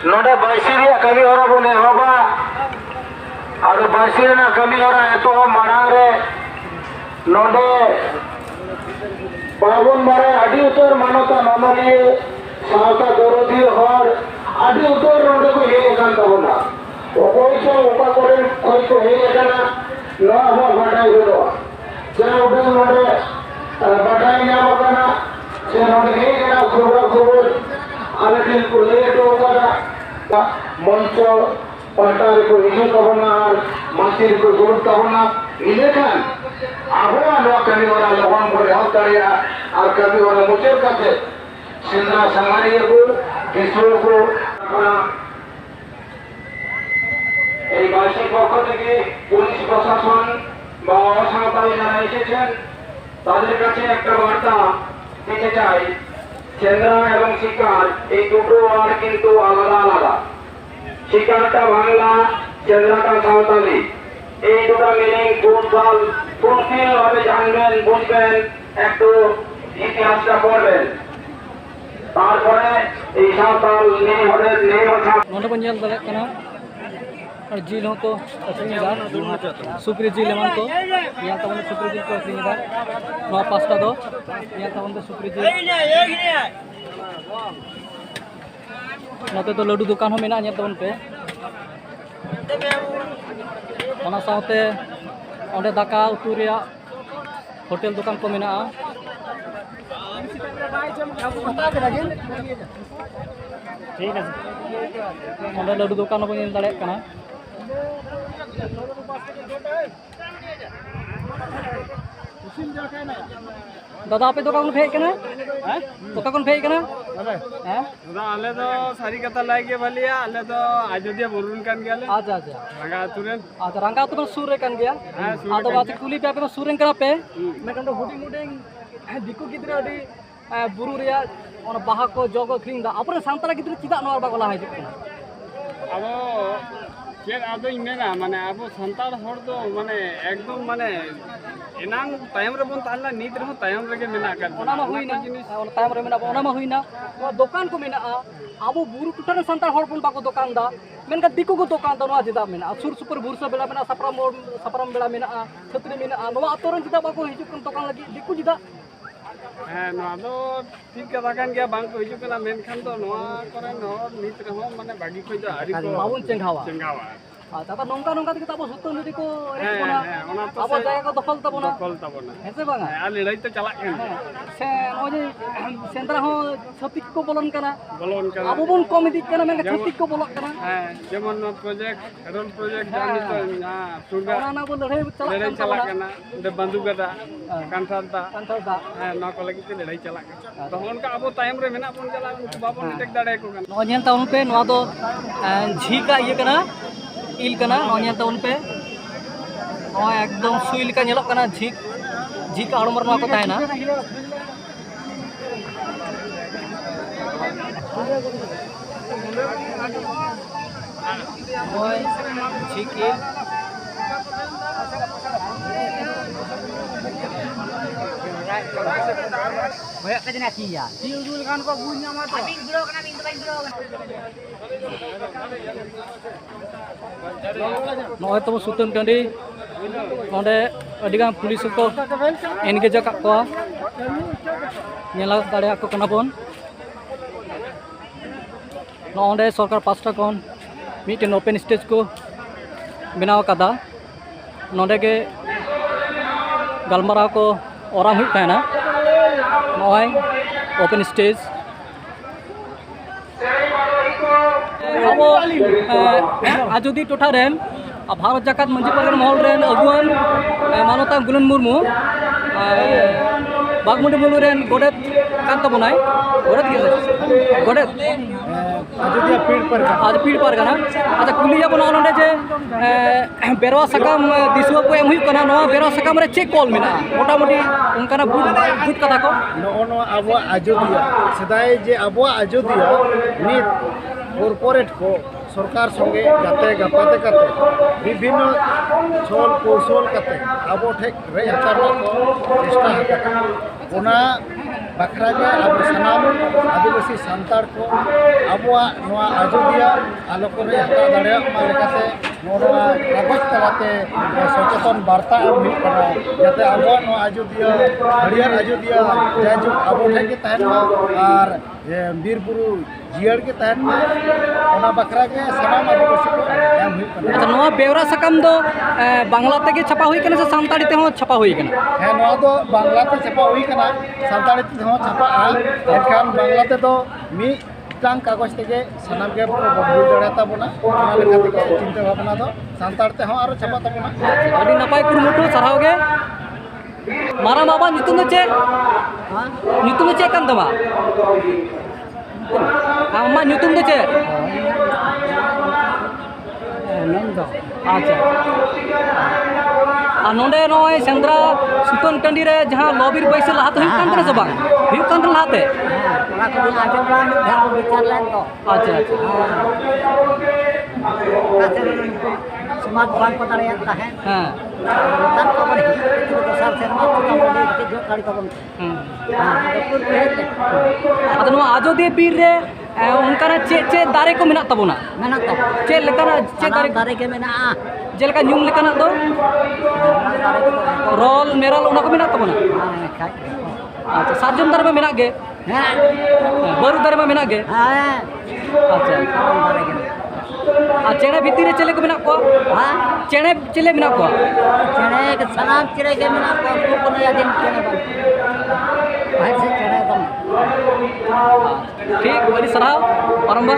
नोडे बाइसी कमी हरा बन एहबा और बाइसी कमी हरा एतो मांग रे नोडे बाबन मारे अड़ी उतर मानवता नमलिए सावता दरदी हर अड़ी उतर नोडे को हे कान तबना ओकोई से ओका करे कोई को हे एकाना न हो बाटाई गलो जे उडे नोडे बाटाई नाम kana से नोडे हे ना खबर आले दिन को लेट होगा मंच पार्टार को हिजू तबना मासिर को गुरु तबना इलेखान आबो नो कमी वाला लोगन को रहत दाड़िया और कमी वाला मुचर काते सेंद्रा समारिया को किशोर को এই বার্ষিক পক্ষ থেকে পুলিশ প্রশাসন বা অসামতায় যারা এসেছেন তাদের কাছে একটা বার্তা দিতে চাই চেন্দ্রা এবং শিকার এই দুটো ওয়ার্ড কিন্তু আলাদা আলাদা শিকারটা বাংলা চেন্দ্রাটা সাঁওতালি এই দুটো মিনিং ফুলফল ফুলফিল ভাবে জানবেন বুঝবেন একটু ইতিহাসটা পড়বেন তারপরে এই সাঁওতাল নিয়ে হবে नोडे बन जल दले कना और जिल हो तो अक्रिनीदार सुक्री जिल एमन को यहाँ तब सुक्री जिल को अक्रिनीदार नवा पास्ता दो यहाँ तब सुक्री जिल नोते तो लड्डू दुकान हो मेना यहाँ तब पे ओना साथे ओंडे दाका उतु रिया होटल दुकान को मेना ठीक है ओंडे लड्डू दुकान को नेल दाड़े कना दादा आपे दुकान को फेक कना हैं दुकान को फेक कना हैं दादा आले तो सारी कथा लागे भलिया आले तो अयोध्या बुरुन कान गेले अच्छा अच्छा रंगा तुरन अच्छा रंगा तो सूर्य कान गया आदो बात कुली पे आपे सूर्य कना पे मेकन तो हुडिंग हुडिंग दिकु गिद्रा अडी बुरु रिया ओना बाहा को जोगो क्रीम दा अपरे सांतरा गिद्रा चिदा नोर बागला हाजु कना अब चेर आदो इमेना माने अब संताल हर तो माने एकदम माने एनांग टाइम रे बन ताला नीत रे टाइम रे के मेना कर ओना मा हुइना ओना टाइम रे मेना ओना मा हुइना दुकान को मेना आबो बुरु टुटा रे संताल हर बन बाको दुकान दा मेनका दिकु को दुकान दा नोआ जिदा मेना सुर सुपर बुरसा बेला मेना सपराम बेला मेना छतरी मेना नोआ अतोरन जिदा बाको हिजु कन दुकान लगी दिकु जिदा नोआ दो ठीक कथा कान गया बांग को हिजु कना मेन खान तो नोआ करे नो नीत रे हो माने बागी को जो हरि को बाबुन चेंगावा तापर नोंका नोंका तक ताबो सुतन नदी को रे कोना आबो जायगा को दखल तबना हेसे बांगा आ लड़ाई तो चला के से ओजे सेंद्रा हो छतिक को बोलन कना आबो बन कॉमेडी कना मेन छतिक को बोलक कना जेमन प्रोजेक्ट रोल प्रोजेक्ट जानी तो हां सुगा ना बोल लड़ाई चला कना दे बंदूक दा कांठादा ना को लगी ते लड़ाई चला के तो उनका आबो टाइम रे मेना बन चला बाबन टेक दाड़े को कना नो नेल टाउन पे नवा दो झीका ये कना इल कना नोनिया टाउन पे एकदम सुई लेका नेलो कना झीक झीक आड़मर मा को ताहेना ओय झीक इल भया का जना किया दिल कान को बुझ मा तो बिन ब्रो कना बिन तो बिन ब्रो नॉय तो सुतन टंडी नोडे अडिगान पुलिस को एनगेज का को नेला दाड़े को कना बोन नोडे सरकार पास्टा कोन मीटिंग ओपन स्टेज को बनाव कदा नोडे के गलमरा को ओराम हुई था ना नॉय ओपन स्टेज अब आजोदी टोठा रेन भारत जाकात मंजी पार्गन महल रेन अगुआन मानवता गुलन मुर्मू बागमुंडी मुलु रेन गोडेत कान तबनाय गोडेत अयोध्या पीड़ पर कना अच्छा कुलिया बना नोडे जे बेरवा सकाम दिसुआ को एम हुई कना नवा बेरवा सकाम रे चेक कॉल मेना मोटा मोटी उनकाना बुट कथा को नो अब अयोध्या सदाय जे अब अयोध्या नित कॉर्पोरेट को सरकार संगे गाते गपाते करते विभिन्न छल कौशल करते अब ठेक रे हचार को चेष्टा ᱵᱟᱠᱷᱨᱟ ᱜᱮ ᱟᱵᱚ ᱥᱟᱱᱟᱢ ᱟᱹᱫᱤᱵᱟᱹᱥᱤ ᱥᱟᱱᱛᱟᱲ ᱠᱚ ᱟᱵᱚᱣᱟᱜ ᱱᱚᱣᱟ ᱟᱡᱳᱫᱤᱭᱟᱹ ᱟᱞᱚ ᱠᱚ ᱨᱮᱡ ᱦᱟᱛᱟᱣ ᱫᱟᱲᱮᱭᱟᱜ ᱢᱟ ᱞᱮᱠᱟᱛᱮ ᱱᱚᱣᱟ ᱠᱟᱜᱚᱡᱽ ᱛᱟᱞᱟᱛᱮ ᱥᱚᱪᱮᱛᱚᱱ ᱵᱟᱨᱛᱟ ᱮᱢ ᱦᱩᱭᱩᱜ ᱠᱟᱱᱟ ᱡᱟᱛᱮ ᱟᱵᱚᱣᱟᱜ ᱱᱚᱣᱟ ᱟᱡᱳᱫᱤᱭᱟᱹ ᱦᱟᱹᱲᱭᱟᱹᱨ ᱟᱡᱳᱫᱤᱭᱟᱹ ᱡᱟᱭᱡᱩᱜᱽ ᱟᱵᱚ ᱴᱷᱮᱱ ᱜᱮ ᱛᱟᱦᱮᱱ ᱢᱟ ᱟᱨ ᱵᱤᱨ ᱵᱩᱨᱩ ᱡᱤᱭᱟᱹᱲ ᱜᱮ ᱛᱟᱦᱮᱱ ᱢᱟ ᱚᱱᱟ ᱵᱟᱠᱷᱨᱟ ᱜᱮ ᱥᱟᱱᱟᱢ ᱟᱹᱫᱤᱵᱟᱹᱥᱤ ᱠᱚ ᱮᱢ ᱦᱩᱭᱩᱜ ᱠᱟᱱᱟ। ᱟᱪᱪᱷᱟ, ᱱᱚᱣᱟ ᱵᱮᱣᱨᱟ ᱥᱟᱠᱟᱢ ᱫᱚ ᱵᱟᱝᱞᱟ ᱛᱮᱜᱮ ᱪᱷᱟᱯᱟ ᱦᱩᱭ ᱠᱟᱱᱟ ᱥᱮ ᱥᱟᱱᱛᱟᱲᱤ ᱛᱮᱦᱚᱸ ᱪᱷᱟᱯᱟ ᱦᱩᱭ ᱠᱟᱱᱟ? ᱦᱮᱸ, ᱱᱚᱣᱟ ᱫᱚ ᱵᱟᱝᱞᱟᱛᱮ ᱪᱷᱟᱯᱟ ᱦᱩᱭ ᱠᱟᱱᱟ, ᱥᱟᱱᱛᱟᱲᱤ ᱛᱮᱦᱚᱸ ᱪᱷᱟᱯᱟᱜᱼᱟ। ᱮᱱᱠᱷᱟᱱ ᱵᱟᱝᱞᱟ ᱛᱮᱫᱚ ᱢᱤᱫᱴᱟᱝ ᱠᱟᱜᱚᱡᱽ ᱛᱮᱜᱮ ᱥᱟᱱᱟᱢ ᱜᱮ ᱵᱩᱡᱽ ᱫᱟᱲᱮᱭᱟ ᱛᱟᱵᱚᱱᱟ। ᱚᱱᱟ ᱞᱮᱠᱟ ᱛᱮᱜᱮ ᱪᱤᱱᱛᱟᱹ ভাবনা ᱫᱚ ᱥᱟᱱᱛᱟᱲ ᱛᱮᱦᱚᱸ ᱟᱨᱚ ᱪᱷᱟᱯᱟ ᱛᱟᱵᱚᱱᱟ। ᱟᱹᱰᱤ ᱱᱟᱯᱟᱭ ᱠᱩᱨᱩᱢᱩᱴᱩ, ᱥᱟᱨᱦᱟᱣ ᱜᱮ। ᱢᱟᱨᱟᱝ ᱵᱟᱵᱟ ᱧᱩᱛᱩᱢ ᱫᱚ ᱪᱮᱫ? ᱧᱩᱛᱩᱢ ᱫᱚ ᱪᱮᱫ ᱠᱟᱱ ᱛᱟᱢᱟ? ᱟᱢᱟᱜ ᱧᱩᱛᱩᱢ ᱫᱚ ᱪᱮᱫ? ᱱᱚᱱᱫᱚ। ᱟᱪᱪᱷᱟ। আর নন্ডে নয় সেন্দ্রা সুতন টান্ডি রে যাহা লবির বৈশে লাহাতে হুᱭᱩᱜ ᱠᱟᱱ ᱛᱟᱦᱮᱱᱟ ᱥᱮ ᱵᱟᱝ? ᱦᱩᱭᱩᱜ ᱠᱟᱱ ᱛᱟᱦᱮᱱᱟ ᱞᱟᱦᱟᱛᱮ? ᱚᱱᱟ ᱠᱚᱫᱚᱧ ᱟᱸᱡᱚᱢ ᱵᱟᱲᱟ ᱢᱤᱫ ᱫᱷᱟᱣ ᱵᱤᱪᱟᱨ ᱞᱮᱱ ᱫᱚ। আচ্ছা আচ্ছা। ᱚᱱᱟᱛᱮ ᱩᱱᱠᱩ ᱥᱚᱢᱟᱡᱽ ᱵᱟᱝᱠᱚ ᱫᱟᱲᱮᱭᱟᱜ ᱛᱟᱦᱮᱸᱫ। হ্যাঁ। ᱱᱮᱛᱟᱨ ᱠᱚᱵᱚᱱ ᱦᱤᱡᱩᱜ ᱠᱟᱛᱮ ᱫᱚᱥᱟᱨ ᱥᱮᱨᱢᱟ ᱪᱤᱠᱟᱹ ᱵᱚᱱ ᱞᱟᱹᱭ ᱠᱟᱛᱮ ᱡᱚᱜ ᱫᱟᱲᱮ ᱛᱟᱵᱚᱱ। ᱦᱮᱸ। ᱟᱫᱚ ᱯᱩᱨ ᱦᱮᱡ ᱟᱫᱚ ᱱᱚᱣᱟ ᱟᱡᱚᱫᱤᱭᱟᱹ ᱵᱤᱨ ᱨᱮ ᱚᱱᱠᱟᱱᱟᱜ ᱪᱮᱫ ᱫᱟᱨᱮ ᱠᱚ ᱢᱮᱱᱟᱜ ᱛᱟᱵᱚᱱᱟ? ᱢᱮᱱᱟᱜ ᱛᱟᱵᱚᱱᱟ। ᱪᱮᱫ ᱞᱮᱠᱟᱱᱟᱜ ᱪᱮᱫ ᱥᱟᱱᱟᱢ ᱫᱟᱨᱮ ᱜᱮ ᱢᱮᱱᱟᱜᱼᱟ। ᱡᱮᱞᱮᱠᱟ ᱧᱩᱢ ᱞᱮᱠᱟᱱᱟᱜ ᱫᱚ? ᱚᱱᱟ ᱫᱟᱨᱮ ᱠᱚᱫᱚ ᱡᱚᱛᱚ ᱨᱚᱞ ᱢᱮᱨᱟᱞ ᱚᱱᱟ ᱠᱚ ᱢᱮᱱᱟᱜ ᱛᱟᱵᱚᱱᱟ? ᱠᱷᱟᱡ আচ্ছা, সার্জম দারে মা মেনাক গে? হ্যাঁ। বরু দারে মা মেনাক গে? হ্যাঁ। আচ্ছা। সানাম দারে গেলে। আর চেনে ভিতরে চেলে কো মেনাক কো? হ্যাঁ। চেনে চেলে মেনাক কো? চেনে সানাম চেনে গে মেনাক কো কো নয়া দিন চেনে বান। ভাই সে চেনে দম। ঠিক, আদি সারাও পারম্বা।